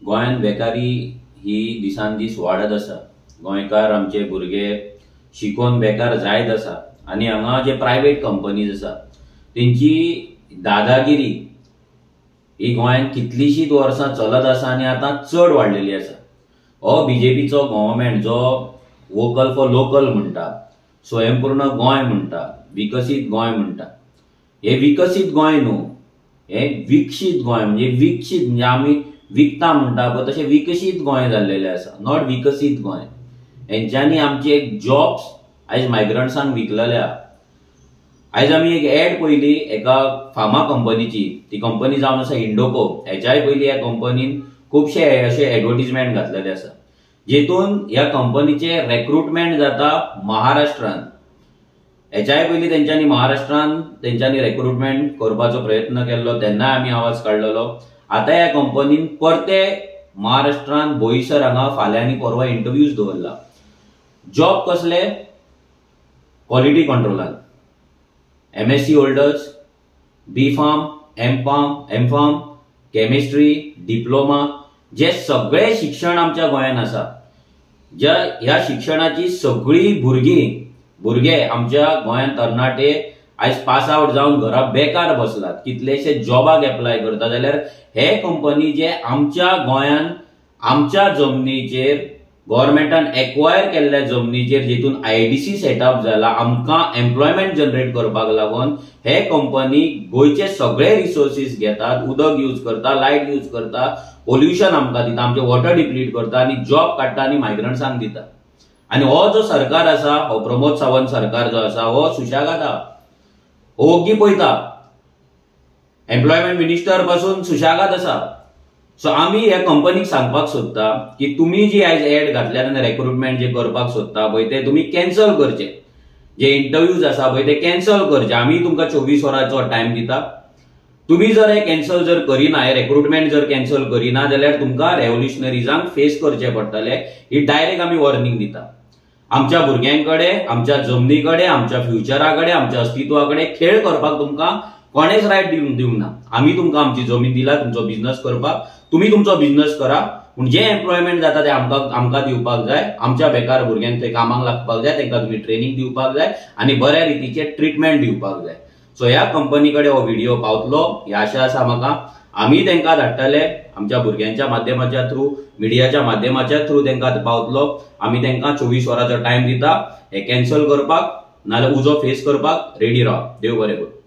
गोंयांत बेकारी ही दिसान दीस वाडत आसा। गोंयकार आमचे भुरगे शिकून बेकार जायत आसा आनी हांगा जे प्रायवेट कंपनीज आसा तेंची दादागिरी ही गोंयांत कितलीशीच वर्सां चलत आसा आनी आतां चड वाडलेली आसा। हो बीजेपीचो गव्हर्मेंट जो वोकल फॉर लोकल म्हणटा, स्वयंपूर्ण गोंय म्हणटा, विकसीत गोंय म्हणटा, हे विकसीत गोंय न्हू, हे विकसीत गोंय म्हणजे विकसीत म्हणजे आमी विकता म्हणटा पळय तशें विकसीत गोंय जाल्लेलें आसा, नॉट विकसीत गोंय। हेंच्यांनी आमचे जॉब्स आयज मायग्रंट्सांक विकलेले आहा। आयज आमी एक एड पयली एका फार्मा कंपनीची, ती कंपनी जावन आसा इंडोको। हेच्याय पयली ह्या कंपनीन खुबशे अशे एडवर्टिजमेंट घातलेले आसा जेतून ह्या कंपनीचे रिक्रुटमेंट जाता महाराष्ट्रांत। हेच्याय पयली तेंच्यांनी महाराष्ट्रांत तेंच्यांनी रिक्रुटमेंट करपाचो प्रयत्न केल्लो, तेन्नाय आमी आवाज काडलेलो। आतां ह्या कंपनीन परते महाराष्ट्रांत बोईसर हांगा फाल्यां आनी परवा इंटरव्यूज दवरला। जॉब कसले? क्वॉलिटी कंट्रोलान, MSc holders, B.Pharm, M.Pharm, chemistry, diploma, जे सगळे शिक्षण आमच्या गोंयांत आसा। ह्या शिक्षणाची सगळी भुरगे आमच्या गोंयांत तरणाटे आयज पास आउट जावन घरा बेकार बसलात, कितलेशे जॉबाक एप्लाय करता। जाल्यार हे कंपनी जे आमच्या गोंयांत आमच्या जमनीचेर गव्हर्मेंटान एक्वायर केल्ल्या जमनीचेर जेतून IDC सेटअप जाला आमकां एम्प्लॉयमेंट जनरेट करपाक लागून, हे कंपनी गोंयचे सगळे रिसोर्सीस घेतात, उदक यूज करता, लायट यूज करता, पोल्युशन आमकां दिता, आमचे वॉटर डिप्लीट करता आनी जॉब काडटा आनी मायग्रंट्सांक दिता। आनी हो जो सरकार आसा, हो प्रमोद सावंत सरकार जो आसा, हो सुशागाद आहा, हो ओग्गी पळयता। एम्प्लॉयमेंट मिनिस्टर पासून सुशागाद आसा। सो आमी ह्या कंपनीक सांगपाक सोदता की तुमी जी आयज एड घातल्यात आनी रिक्रुटमेंट जे करपाक सोदता पळय ते तुमी कॅन्सल करचे। जे इंटरव्यूज आसा पळय ते कॅन्सल करचे। आमी तुमकां 24 वरांचो टायम दिता। तुमी जर हे कॅन्सल जर करिना, हे रिक्रुटमेंट जर कॅन्सल करिना जाल्यार तुमकां रेव्होल्युशनरीजांक फेस करचे पडटले। ही डायरेक्ट आमी वॉर्निंग दिता। आमच्या भुरग्यांकडे, आमच्या जमनीकडे, आमच्या फ्युचराकडे, आमच्या अस्तित्वाकडे खेळ करपाक तुमकां कोणेच रायट दिवंक ना। आमी तुमकां आमची जमीन दिला तुमचो बिझनेस करपाक, तुमी तुमचो बिझनेस करा, पूण जे एम्प्लॉयमेंट जाता ते आमकां दिवपाक जाय। आमच्या बेकार भुरग्यांक थंय कामाक लागपाक जाय, तांकां तुमी ट्रेनिंग दिवपाक जाय आनी बऱ्या रितीचे ट्रिटमेंट दिवपाक जाय। सो ह्या कंपनी कडेन हो व्हिडिओ पावतलो ही आशा आसा म्हाका। आमी तांकां धाडटले आमच्या भुरग्यांच्या माध्यमाच्या थ्रू, मिडियाच्या माध्यमाच्या थ्रू तांकां पावतलो। आमी तांकां 24 वरांचो टायम दिता हे कॅन्सल करपाक, नाल्यार उजो फेस करपाक रेडी राव। देव बरें करूं।